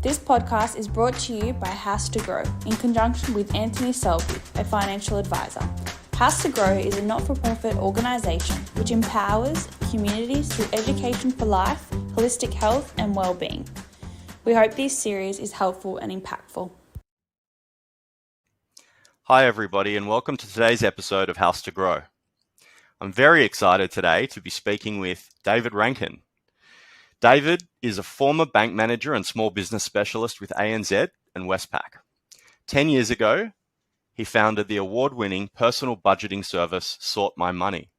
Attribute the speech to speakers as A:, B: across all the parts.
A: This podcast is brought to you by House to Grow in conjunction with Antony Selby, a financial advisor. House to Grow is a not-for-profit organisation which empowers communities through education for life, holistic health and wellbeing. We hope this series is helpful and impactful.
B: Hi everybody and welcome to today's episode of House to Grow. I'm very excited today to be speaking with David Rankin. David is a former bank manager and small business specialist with ANZ and Westpac. 10 years ago, he founded the award-winning personal budgeting service Sort My Money.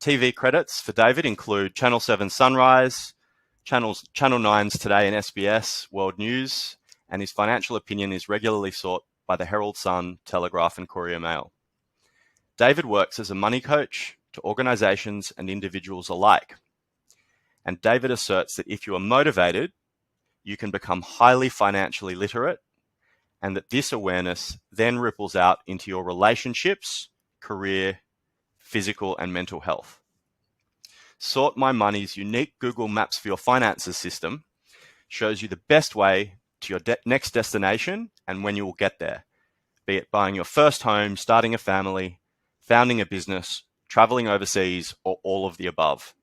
B: TV credits for David include Channel 7 Sunrise, Channel 9's Today and SBS World News, and his financial opinion is regularly sought by the Herald Sun, Telegraph and Courier Mail. David works as a money coach to organisations and individuals alike. And David asserts that if you are motivated, you can become highly financially literate, and that this awareness then ripples out into your relationships, career, physical and mental health. Sort My Money's unique Google Maps for your finances system shows you the best way to your next destination and when you will get there, be it buying your first home, starting a family, founding a business, traveling overseas, or all of the above.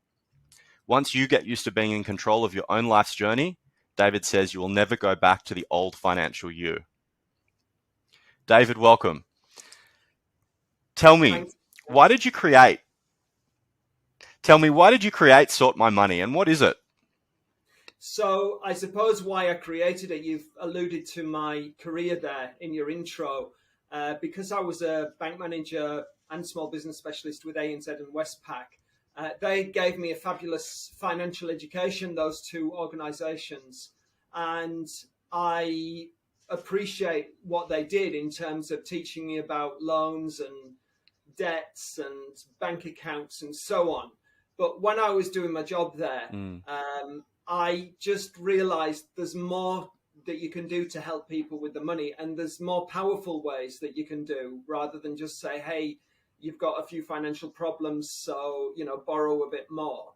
B: Once you get used to being in control of your own life's journey, David says you will never go back to the old financial you. David, welcome. Tell me, why did you create Sort My Money and what is it?
C: So I suppose why I created it, you've alluded to my career there in your intro, because I was a bank manager and small business specialist with ANZ and Westpac. They gave me a fabulous financial education, those two organisations, and I appreciate what they did in terms of teaching me about loans and debts and bank accounts and so on. But when I was doing my job there, I just realised there's more that you can do to help people with the money, and there's more powerful ways that you can do rather than just say, hey, you've got a few financial problems, so, borrow a bit more.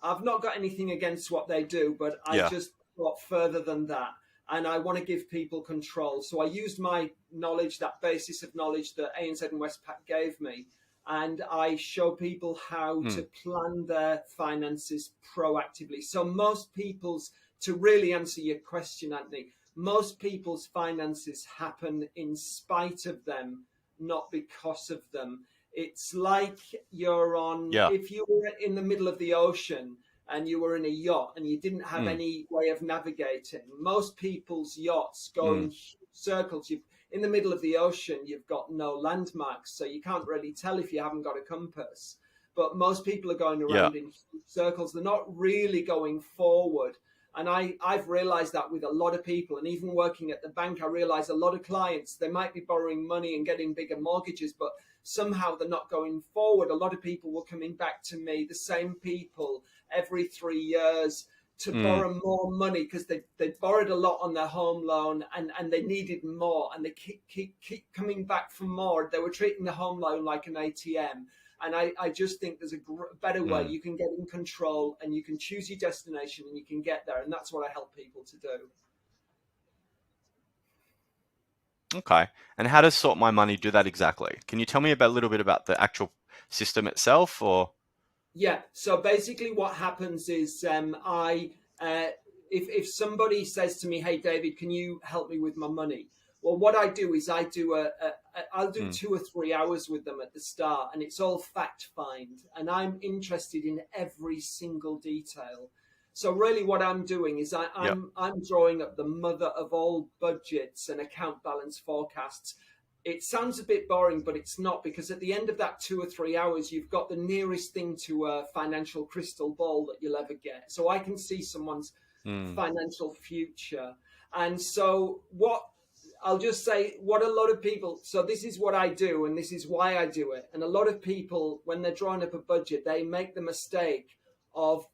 C: I've not got anything against what they do, but I just thought further than that. And I want to give people control. So I used my knowledge, that basis of knowledge that ANZ and Westpac gave me, and I show people how to plan their finances proactively. So to really answer your question, Antony, most people's finances happen in spite of them, not because of them. It's like if you were in the middle of the ocean and you were in a yacht and you didn't have any way of navigating. Most people's yachts go in circles. In the middle of the ocean, you've got no landmarks, so you can't really tell if you haven't got a compass. But most people are going around in circles. They're not really going forward. And I've realized that with a lot of people, and even working at the bank, I realize a lot of clients, they might be borrowing money and getting bigger mortgages, but somehow they're not going forward. A lot of people were coming back to me, the same people, every 3 years to borrow more money because they borrowed a lot on their home loan and they needed more, and they keep coming back for more. They were treating the home loan like an ATM. And I just think there's a better way. You can get in control and you can choose your destination and you can get there. And that's what I help people to do.
B: Okay. And how does Sort My Money do that exactly? Can you tell me a little bit about the actual system itself? Or
C: yeah. So basically what happens is if somebody says to me, hey, David, can you help me with my money? Well, what I do is I'll do 2 or 3 hours with them at the start, and it's all fact find, and I'm interested in every single detail. So really what I'm doing is I'm drawing up the mother of all budgets and account balance forecasts. It sounds a bit boring, but it's not, because at the end of that 2 or 3 hours, you've got the nearest thing to a financial crystal ball that you'll ever get. So I can see someone's financial future. And so I'll just say what a lot of people, so this is what I do and this is why I do it. And a lot of people, when they're drawing up a budget, they make the mistake of,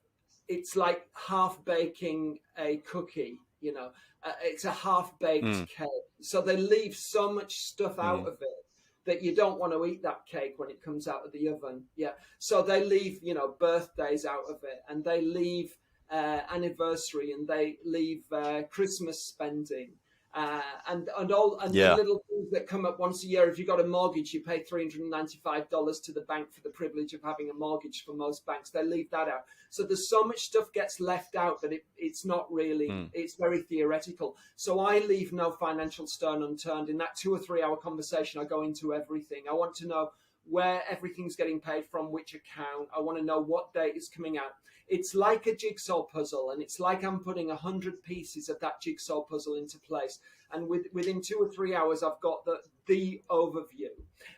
C: it's like half baking a cookie, it's a half baked cake. So they leave so much stuff out of it that you don't want to eat that cake when it comes out of the oven. Yeah. So they leave, birthdays out of it, and they leave anniversary, and they leave Christmas spending. And the
B: Yeah.
C: little things that come up once a year. If you've got a mortgage, you pay $395 to the bank for the privilege of having a mortgage. For most banks, they leave that out. So there's so much stuff gets left out that it's not really, it's very theoretical. So I leave no financial stone unturned. In that 2 or 3 hour conversation, I go into everything. I want to know where everything's getting paid from, which account. I want to know what date is coming out. It's like a jigsaw puzzle, and it's like I'm putting 100 pieces of that jigsaw puzzle into place. And within 2 or 3 hours, I've got the overview.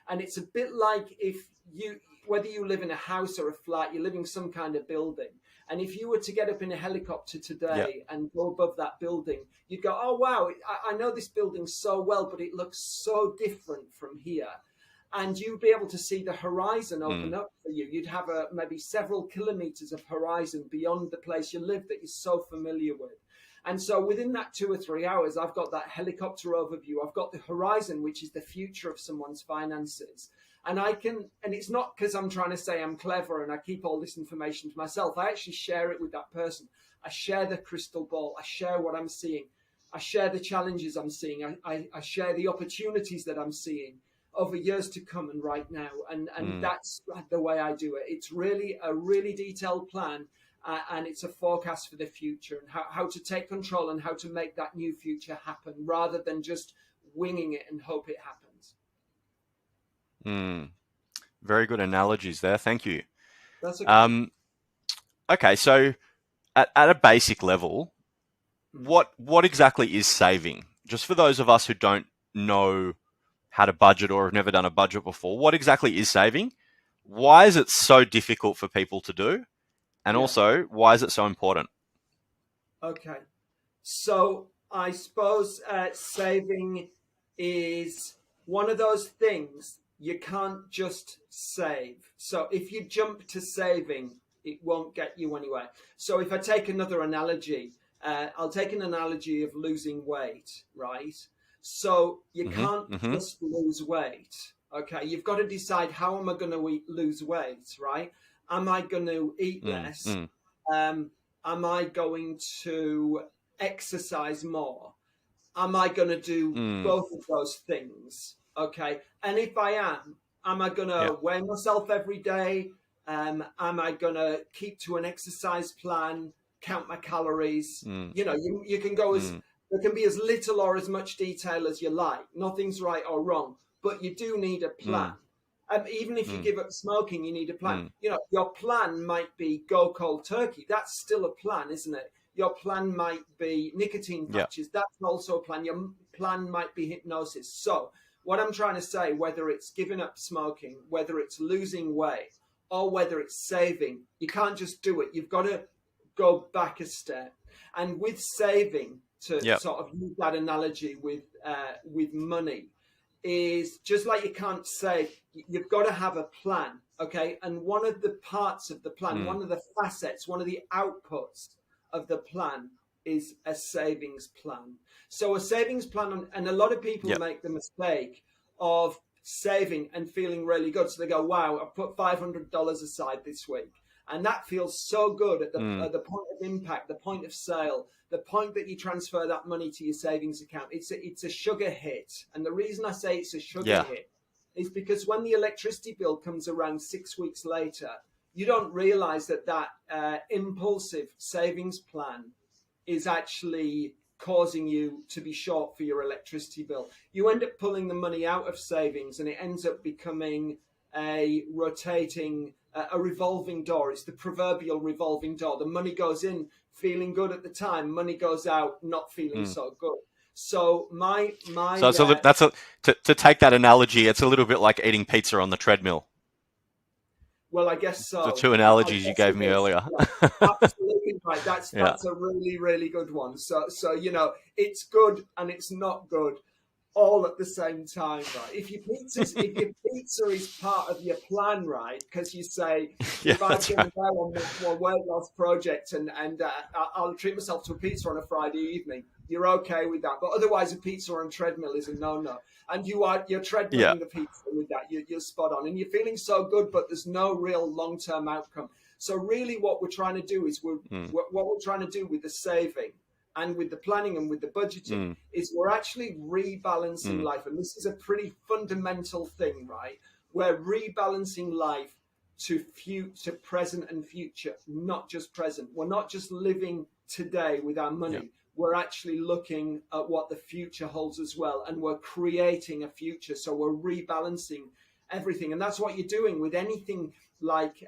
C: And it's a bit like whether you live in a house or a flat, you live in some kind of building. And if you were to get up in a helicopter today and go above that building, you'd go, oh, wow, I know this building so well, but it looks so different from here. And you'd be able to see the horizon open up for you. You'd have maybe several kilometers of horizon beyond the place you live that you're so familiar with. And so within that 2 or 3 hours, I've got that helicopter overview. I've got the horizon, which is the future of someone's finances. And it's not because I'm trying to say I'm clever and I keep all this information to myself. I actually share it with that person. I share the crystal ball. I share what I'm seeing. I share the challenges I'm seeing. I share the opportunities that I'm seeing over years to come and right now. And that's the way I do it. It's really a really detailed plan, and it's a forecast for the future and how to take control and how to make that new future happen rather than just winging it and hope it happens.
B: Very good analogies there. Thank you.
C: That's okay.
B: Okay, so at a basic level, what exactly is saving? Just for those of us who don't know how to budget or have never done a budget before, what exactly is saving? Why is it so difficult for people to do? And also, why is it so important?
C: Okay. So I suppose saving is one of those things you can't just save. So if you jump to saving, it won't get you anywhere. So if I take another analogy, I'll take an analogy of losing weight, right? So you can't just lose weight. Okay, you've got to decide, how am I going to lose weight, right? Am I going to eat less? Am I going to exercise more? Am I going to do both of those things? Okay, and if I am I going to weigh myself every day? Am I going to keep to an exercise plan, count my calories? You know, you can go there can be as little or as much detail as you like. Nothing's right or wrong, but you do need a plan. Even if you give up smoking, you need a plan. You know, your plan might be go cold turkey. That's still a plan, isn't it? Your plan might be nicotine patches. That's also a plan. Your plan might be hypnosis. So what I'm trying to say, whether it's giving up smoking, whether it's losing weight, or whether it's saving, you can't just do it. You've got to go back a step. And with saving, to sort of use that analogy with money, is just like you can't save, you've got to have a plan, okay? And one of the parts of the plan, one of the facets, one of the outputs of the plan is a savings plan. So a savings plan, and a lot of people make the mistake of saving and feeling really good. So they go, wow, I've put $500 aside this week. And that feels so good at the point of impact, the point of sale, the point that you transfer that money to your savings account. It's a sugar hit. And the reason I say it's a sugar hit is because when the electricity bill comes around 6 weeks later, you don't realize that impulsive savings plan is actually causing you to be short for your electricity bill. You end up pulling the money out of savings and it ends up becoming a rotating, a revolving door. It's the proverbial revolving door. The money goes in feeling good at the time, money goes out not feeling so good. So
B: to take that analogy, it's a little bit like eating pizza on the treadmill.
C: Well, I guess so.
B: The two analogies you gave me earlier.
C: Absolutely right. That's a really, really good one. So you know, it's good and it's not good all at the same time, right? If your pizza is part of your plan, right? Because you say, if I'm going to go on my weight loss project and I'll treat myself to a pizza on a Friday evening, you're okay with that. But otherwise, a pizza on a treadmill is a no-no. And you're treadmilling the pizza with that. You're spot on. And you're feeling so good, but there's no real long-term outcome. So really what we're trying to do is what we're trying to do with the saving and with the planning and with the budgeting is we're actually rebalancing life. And this is a pretty fundamental thing, right? We're rebalancing life to present and future, not just present. We're not just living today with our money.
B: Yeah.
C: We're actually looking at what the future holds as well. And we're creating a future. So we're rebalancing everything. And that's what you're doing with anything like,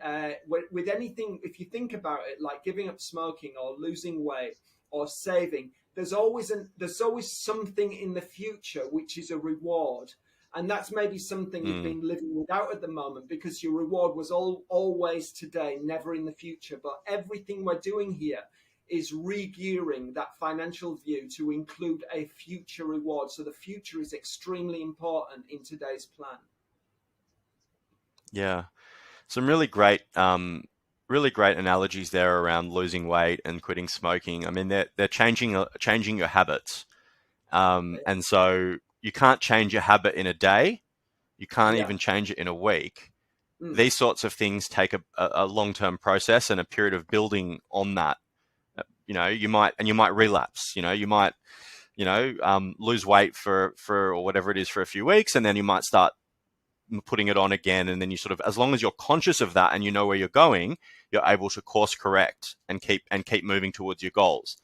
C: with anything, if you think about it, like giving up smoking or losing weight or saving, there's always something in the future which is a reward. And that's maybe something you've been living without at the moment because your reward was always today, never in the future. But everything we're doing here is re-gearing that financial view to include a future reward. So the future is extremely important in today's plan.
B: Yeah. Some really great analogies there around losing weight and quitting smoking. I mean, they're changing your habits. And so you can't change your habit in a day. You can't even change it in a week. These sorts of things take a long-term process and a period of building on that. You might relapse. You might lose weight for or whatever it is for a few weeks, and then you might start putting it on again. And then you sort of, as long as you're conscious of that and you know where you're going, you're able to course correct and keep moving towards your goals.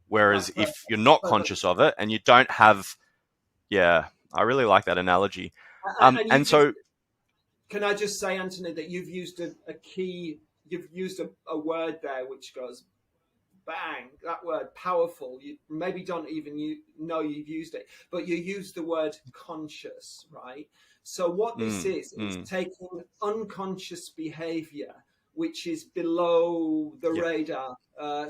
B: Whereas if you're not conscious of it and you don't have, I really like that analogy.
C: Can I just say, Antony, that you've used you've used a word there which goes bang, that word powerful. You maybe don't even know you've used it, but you use the word conscious, right? So what this is taking unconscious behavior, which is below the radar,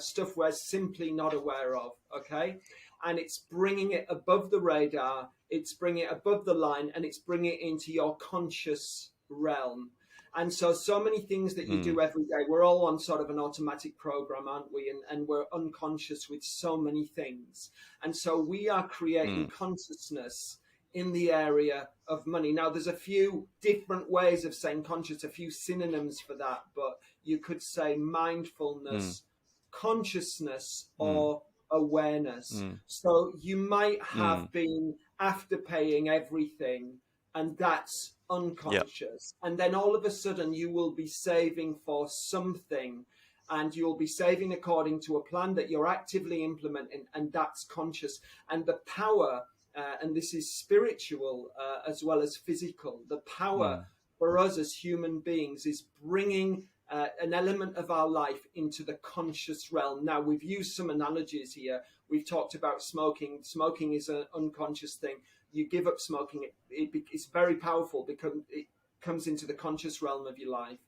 C: stuff we're simply not aware of, okay? And it's bringing it above the radar, it's bringing it above the line, and it's bringing it into your conscious realm. And so many things that you do every day, we're all on sort of an automatic program, aren't we? And we're unconscious with so many things. And so we are creating consciousness in the area of money. Now, there's a few different ways of saying conscious, a few synonyms for that, but you could say mindfulness, consciousness, or awareness. So you might have been afterpaying everything, and that's unconscious. And then all of a sudden you will be saving for something, and you'll be saving according to a plan that you're actively implementing, and that's conscious. And the power, and this is spiritual as well as physical, the power for us as human beings is bringing an element of our life into the conscious realm. Now, we've used some analogies here. We've talked about smoking. Smoking is an unconscious thing. You give up smoking, it's very powerful because it comes into the conscious realm of your life.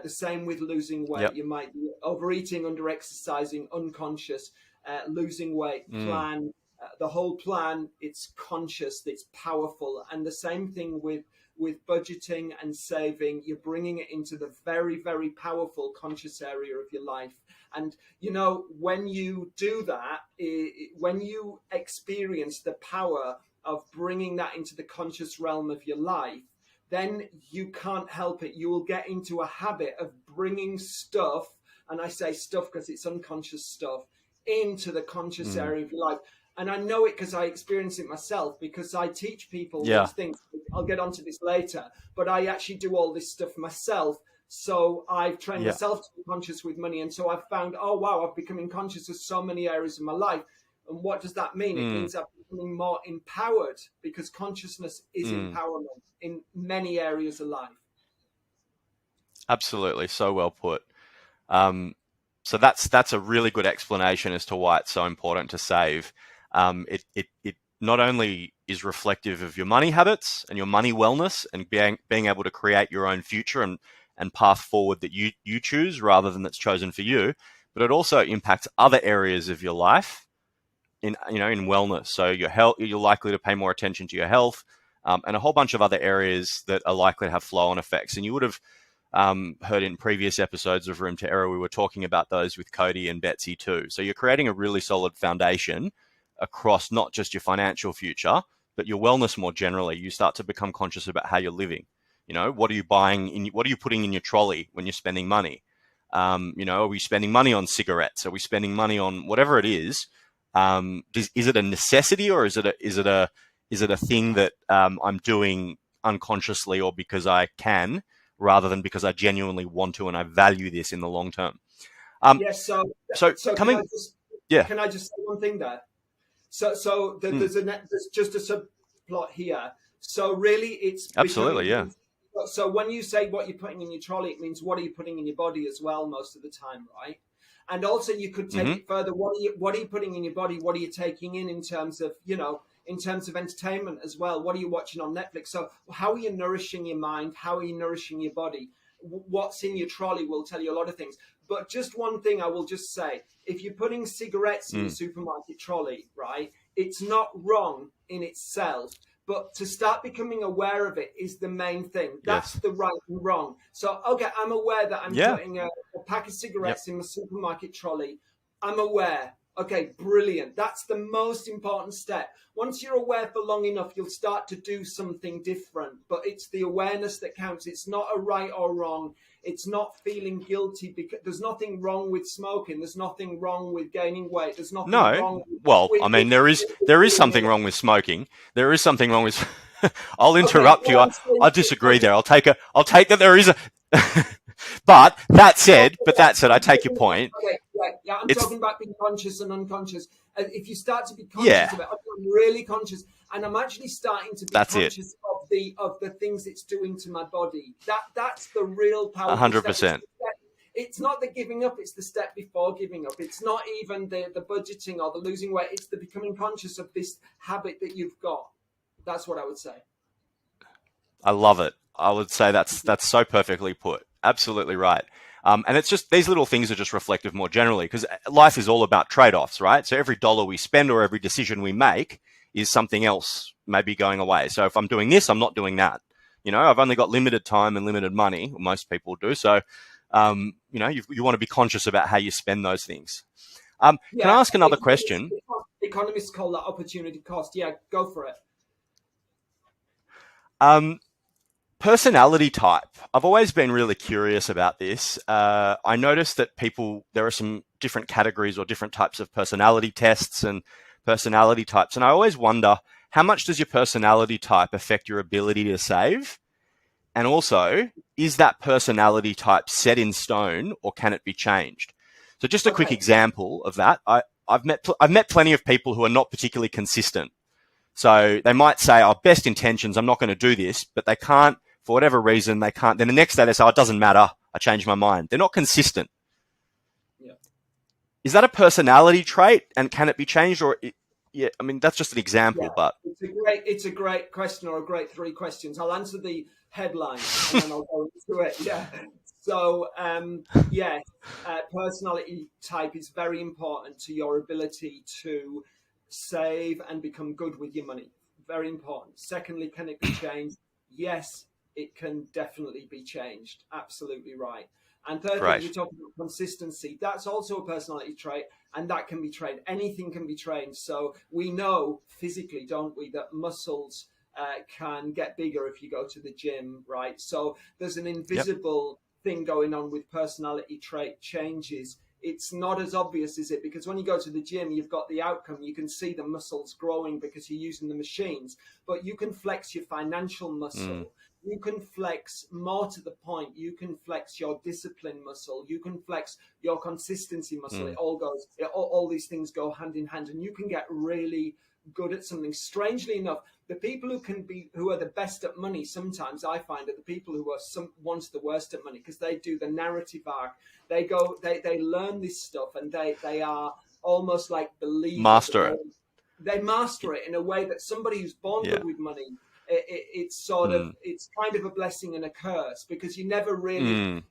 C: The same with losing weight. You might be overeating, under exercising, unconscious, losing weight, plan, the whole plan, it's conscious, it's powerful. And the same thing with budgeting and saving, you're bringing it into the very, very powerful conscious area of your life. And, when you do that, when you experience the power of bringing that into the conscious realm of your life, then you can't help it. You will get into a habit of bringing stuff, and I say stuff because it's unconscious stuff, into the conscious area of your life. And I know it because I experience it myself, because I teach people these things. I'll get onto this later, but I actually do all this stuff myself. So I've trained myself to be conscious with money. And so I've found, oh, wow, I've becoming conscious of so many areas of my life. And what does that mean? It means I'm becoming more empowered, because consciousness is empowerment in many areas of life.
B: Absolutely. So well put. So that's a really good explanation as to why it's so important to save. It not only is reflective of your money habits and your money wellness and being able to create your own future and path forward that you choose rather than that's chosen for you, but it also impacts other areas of your life in wellness. So your health, you're likely to pay more attention to your health, and a whole bunch of other areas that are likely to have flow-on effects. And you would have heard in previous episodes of Room to Error, we were talking about those with Cody and Betsy too. So you're creating a really solid foundation across not just your financial future, but your wellness more generally. You start to become conscious about how you're living. What are you buying? What are you putting in your trolley when you're spending money? Are we spending money on cigarettes? Are we spending money on whatever it is? Is it a necessity, or is it a thing that I'm doing unconsciously or because I can, rather than because I genuinely want to and I value this in the long term?
C: Yes.
B: So coming,
C: can I just say one thing there? There's just a subplot here. So really, it's
B: absolutely, yeah.
C: So when you say what you're putting in your trolley, it means what are you putting in your body as well, most of the time, right? And also, you could take it further. What are you putting in your body? What are you taking in terms of entertainment as well? What are you watching on Netflix? So how are you nourishing your mind? How are you nourishing your body? What's in your trolley will tell you a lot of things. But just one thing I will just say, if you're putting cigarettes in your supermarket trolley, right, it's not wrong in itself. But to start becoming aware of it is the main thing. That's the right and wrong. So, okay, I'm aware that I'm putting a pack of cigarettes in my supermarket trolley. I'm aware. Okay, brilliant. That's the most important step. Once you're aware for long enough, you'll start to do something different. But it's the awareness that counts. It's not a right or wrong. It's not feeling guilty, because there's nothing wrong with smoking. There's nothing wrong with gaining weight. There's nothing wrong with,
B: there is something wrong with smoking. There is something wrong with I'll interrupt you. I disagree there. I'll take that there is a but that said, I take your point.
C: Okay, yeah, I'm talking about being conscious and unconscious. If you start to be conscious of it, I'm really conscious, and I'm actually starting to be conscious of the things it's doing to my body. That's the real power.
B: 100%.
C: It's not the giving up; it's the step before giving up. It's not even the budgeting or the losing weight. It's the becoming conscious of this habit that you've got. That's what I would say.
B: I love it. I would say that's so perfectly put. Absolutely right. And it's just, these little things are just reflective more generally, because life is all about trade-offs, right? So every dollar we spend or every decision we make is something else maybe going away. So if I'm doing this, I'm not doing that. I've only got limited time and limited money, or most people do. So, you want to be conscious about how you spend those things. Can I ask another question?
C: Economists call that opportunity cost. Yeah, go for it.
B: Personality type. I've always been really curious about this. I noticed that there are some different categories or different types of personality tests and personality types. And I always wonder, how much does your personality type affect your ability to save? And also, is that personality type set in stone, or can it be changed? So just a quick example of that. I've met plenty of people who are not particularly consistent. So they might say, best intentions, I'm not going to do this, but they can't, for whatever reason, they can't. Then the next day they say, it doesn't matter, I changed my mind. They're not consistent. Yeah. Is that a personality trait, and can it be changed? Or, that's just an example, but
C: it's a great question, or a great three questions. I'll answer the headline and then I'll go into it. Yeah. So, personality type is very important to your ability to save and become good with your money. Very important. Secondly, can it be changed? Yes, it can definitely be changed. Absolutely right. And thirdly, you're talking about consistency. That's also a personality trait, and that can be trained. Anything can be trained. So we know physically, don't we, that muscles can get bigger if you go to the gym, right? So there's an invisible thing going on with personality trait changes. It's not as obvious, is it? Because when you go to the gym, you've got the outcome. You can see the muscles growing because you're using the machines, but you can flex your financial muscle. You can flex, more to the point, you can flex your discipline muscle. You can flex your consistency muscle. All these things go hand in hand, and you can get really good at something. Strangely enough, the people who are the best at money, sometimes I find, are the people who are once the worst at money, because they do the narrative arc. They learn this stuff, and they are almost like believers. They master it in a way that somebody who's born good with money, it's kind of a blessing and a curse, because you never really,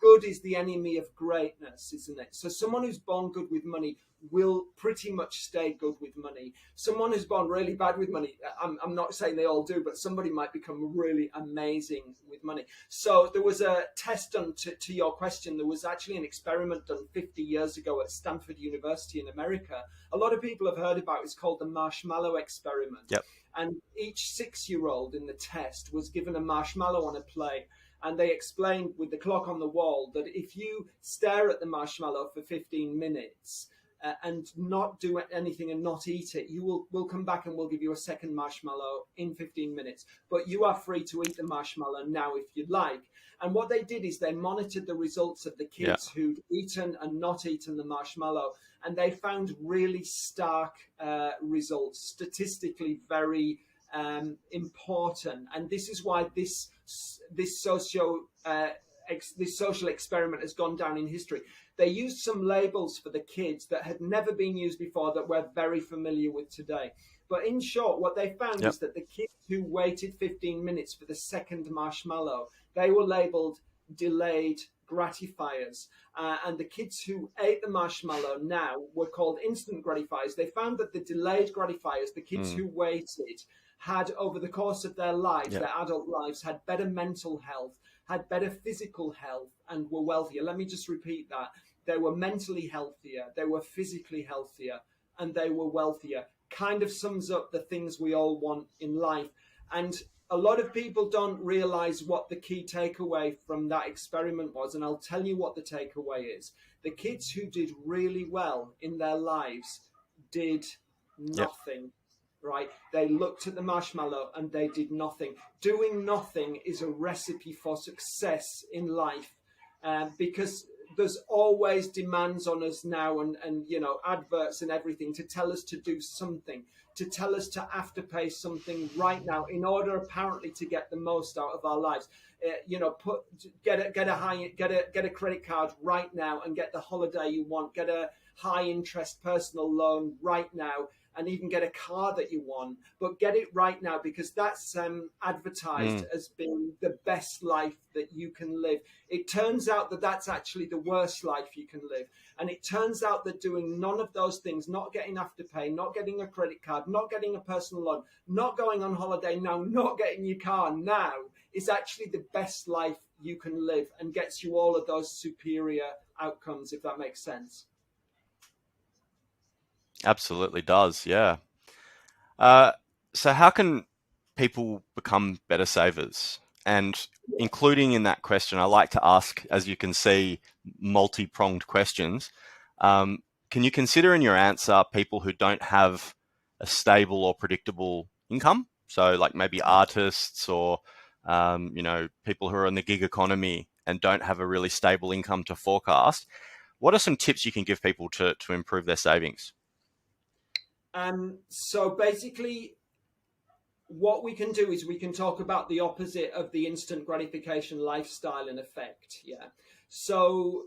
C: good is the enemy of greatness, isn't it? So someone who's born good with money will pretty much stay good with money. Someone who's born really bad with money, I'm not saying they all do, but somebody might become really amazing with money. So there was a test done to your question. There was actually an experiment done 50 years ago at Stanford University in America. A lot of people have heard about it. It's called the marshmallow experiment.
B: Yep.
C: And each 6-year-old in the test was given a marshmallow on a plate. And they explained with the clock on the wall that if you stare at the marshmallow for 15 minutes and not do anything and not eat it, we'll come back and we'll give you a second marshmallow in 15 minutes. But you are free to eat the marshmallow now if you'd like. And what they did is they monitored the results of the kids who'd eaten and not eaten the marshmallow. And they found really stark results, statistically very important. And this is why this social experiment has gone down in history. They used some labels for the kids that had never been used before that we're very familiar with today. But in short, what they found is that the kids who waited 15 minutes for the second marshmallow, they were labeled delayed gratifiers. And the kids who ate the marshmallow now were called instant gratifiers. They found that the delayed gratifiers, the kids who waited, had over the course of their lives, their adult lives, had better mental health, had better physical health, and were wealthier. Let me just repeat that. They were mentally healthier, they were physically healthier, and they were wealthier. Kind of sums up the things we all want in life. And a lot of people don't realize what the key takeaway from that experiment was. And I'll tell you what the takeaway is. The kids who did really well in their lives did nothing. Right? They looked at the marshmallow and they did nothing. Doing nothing is a recipe for success in life, because there's always demands on us now and adverts and everything to tell us to do something, to tell us to afterpay something right now in order apparently to get the most out of our lives. Get a credit card right now and get the holiday you want. Get a high interest personal loan right now, and even get a car that you want, but get it right now because that's advertised as being the best life that you can live. It turns out that that's actually the worst life you can live. And it turns out that doing none of those things, not getting Afterpay, not getting a credit card, not getting a personal loan, not going on holiday now, not getting your car now, is actually the best life you can live and gets you all of those superior outcomes, if that makes sense.
B: Absolutely does, yeah. So how can people become better savers? And including in that question, I like to ask, as you can see, multi-pronged questions. Can you consider in your answer people who don't have a stable or predictable income? So like maybe artists or, people who are in the gig economy and don't have a really stable income to forecast. What are some tips you can give people to improve their savings?
C: So basically, what we can do is we can talk about the opposite of the instant gratification lifestyle in effect. Yeah. So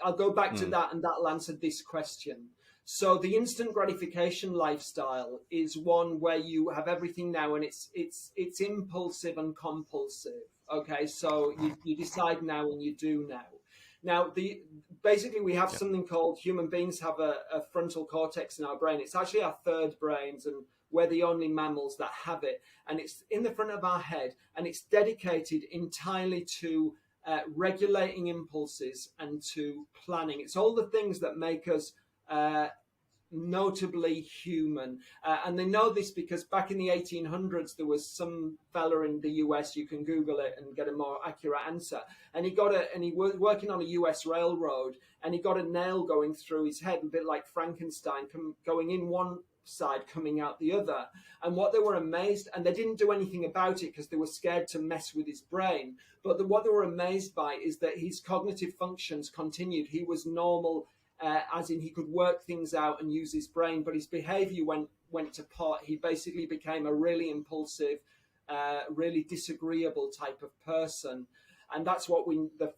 C: I'll go back to that, and that'll answer this question. So the instant gratification lifestyle is one where you have everything now, and it's impulsive and compulsive. Okay, so you decide now and you do now. Now, basically, we have something called, human beings have a frontal cortex in our brain. It's actually our third brains, and we're the only mammals that have it. And it's in the front of our head, and it's dedicated entirely to regulating impulses and to planning. It's all the things that make us notably human. And they know this because back in the 1800s, there was some fella in the US, you can Google it and get a more accurate answer. And he was working on a US railroad, and he got a nail going through his head, a bit like Frankenstein, going in one side, coming out the other. And what they were amazed, and they didn't do anything about it because they were scared to mess with his brain. But what they were amazed by is that his cognitive functions continued. He was normal, as in he could work things out and use his brain, but his behavior went to pot. He basically became a really impulsive, really disagreeable type of person. And that's what the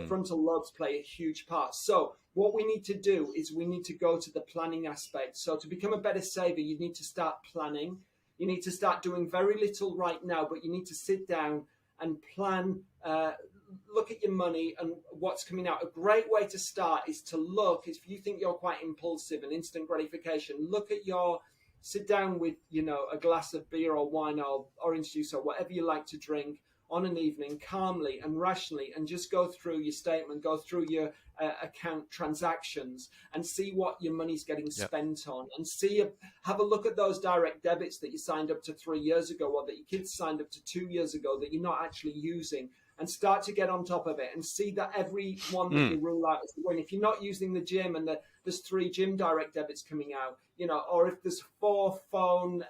C: frontal lobes play a huge part. So what we need to do is we need to go to the planning aspect. So to become a better saver, you need to start planning. You need to start doing very little right now, but you need to sit down and plan, look at your money and what's coming out. A great way to start is to look, if you think you're quite impulsive and instant gratification, sit down with, a glass of beer or wine or orange juice or whatever you like to drink on an evening, calmly and rationally, and just go through your statement, go through your account transactions and see what your money's getting spent on, and have a look at those direct debits that you signed up to 3 years ago or that your kids signed up to 2 years ago that you're not actually using. and start to get on top of it and see that every one that you rule out is a win. If you're not using the gym and there's 3 gym direct debits coming out, or if there's 4 phone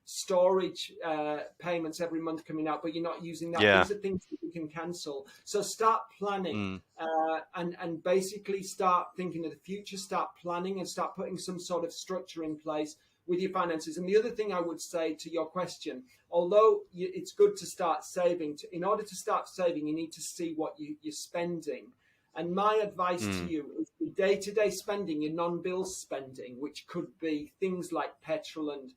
C: storage payments every month coming out, but you're not using that, these are things that you can cancel. So start planning and basically start thinking of the future, start planning and start putting some sort of structure in place with your finances. And the other thing I would say to your question, although it's good to start saving, in order to start saving, you need to see what you're spending. And my advice to you is your day-to-day spending, your non-bill spending, which could be things like petrol and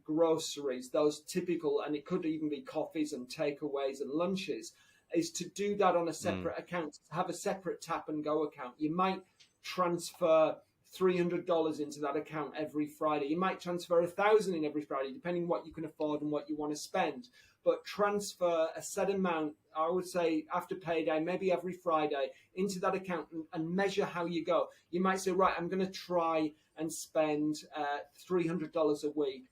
C: groceries, those typical, and it could even be coffees and takeaways and lunches, is to do that on a separate account, have a separate tap and go account. You might transfer $300 into that account every Friday. You might transfer $1,000 in every Friday, depending what you can afford and what you want to spend. But transfer a set amount, I would say after payday, maybe every Friday, into that account and measure how you go. You might say, right, I'm going to try and spend $300 a week.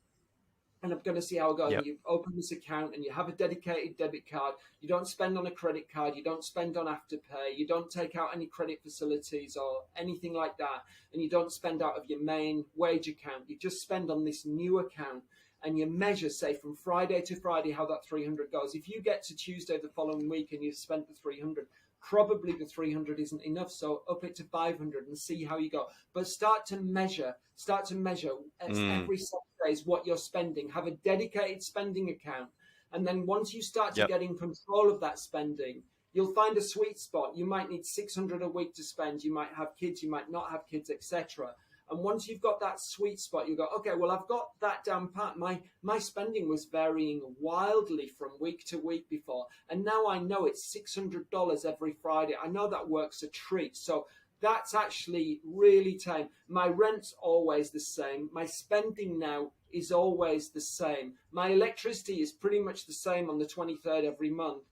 C: And I'm going to see how I go.
B: Yep.
C: And you open this account and you have a dedicated debit card. You don't spend on a credit card. You don't spend on Afterpay. You don't take out any credit facilities or anything like that. And you don't spend out of your main wage account. You just spend on this new account. And you measure, say, from Friday to Friday, how that 300 goes. If you get to Tuesday the following week and you've spent the 300, probably the 300 isn't enough. So up it to 500 and see how you go. But start to measure every 7 days what you're spending. Have a dedicated spending account. And then once you start to get in control of that spending, you'll find a sweet spot. You might need 600 a week to spend. You might have kids. You might not have kids, etc. And once you've got that sweet spot, you go, okay, well, I've got that down pat. My spending was varying wildly from week to week before. And now I know it's $600 every Friday. I know that works a treat. So that's actually really tame. My rent's always the same. My spending now is always the same. My electricity is pretty much the same on the 23rd every month.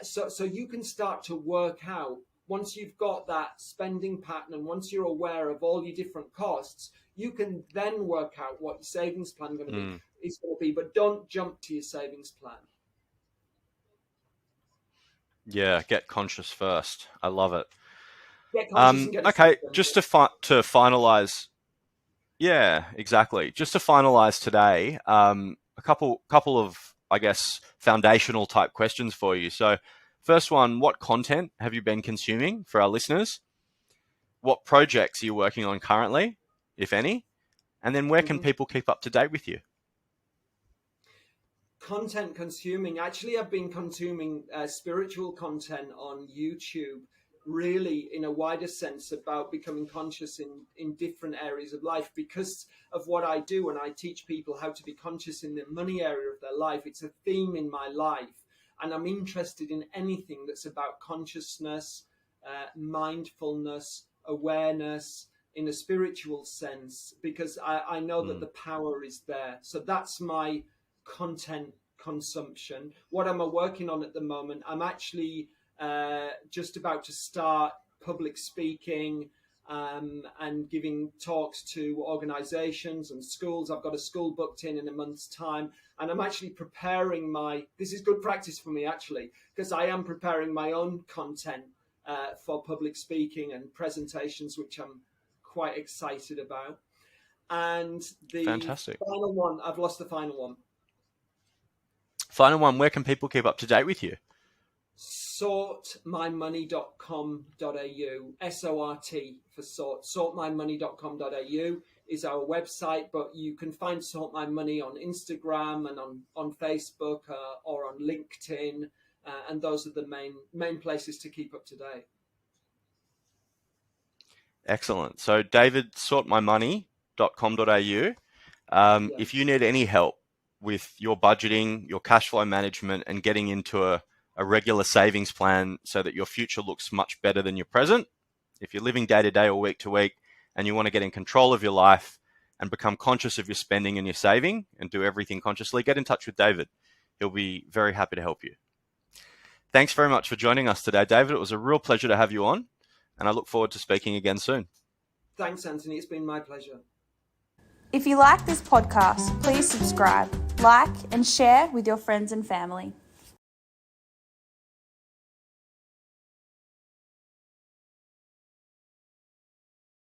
C: So you can start to work out, once you've got that spending pattern and once you're aware of all your different costs, you can then work out what your savings plan is going to be. But don't jump to your savings plan.
B: Yeah, get conscious first. I love it.
C: Get conscious and get
B: okay, just to finalize. Yeah, exactly. Just to finalize today, a couple of, I guess, foundational type questions for you. So, first one, what content have you been consuming for our listeners? What projects are you working on currently, if any? And then where can people keep up to date with you?
C: Content consuming. Actually, I've been consuming spiritual content on YouTube, really in a wider sense about becoming conscious in different areas of life because of what I do. And I teach people how to be conscious in the money area of their life. It's a theme in my life. And I'm interested in anything that's about consciousness, mindfulness, awareness in a spiritual sense, because I know that the power is there. So that's my content consumption. What am I working on at the moment? I'm actually just about to start public speaking and giving talks to organizations and schools. I've got a school booked in a month's time, and I'm actually preparing this is good practice for me actually, because I am preparing my own content for public speaking and presentations, which I'm quite excited about. And the
B: Fantastic.
C: final one, I've lost the final one.
B: Final one, where can people keep up to date with you?
C: sortmymoney.com.au, SORT for sort, sortmymoney.com.au is our website, but you can find Sort My Money on Instagram and on Facebook or on LinkedIn, and those are the main places to keep up to date.
B: Excellent. So David, sortmymoney.com.au. If you need any help with your budgeting, your cash flow management, and getting into a regular savings plan so that your future looks much better than your present, if you're living day to day or week to week and you want to get in control of your life and become conscious of your spending and your saving and do everything consciously, get in touch with David. He'll be very happy to help you. Thanks very much for joining us today, David. It was a real pleasure to have you on, and I look forward to speaking again soon.
C: Thanks, Antony. It's been my pleasure.
A: If you like this podcast, please subscribe, like, and share with your friends and family.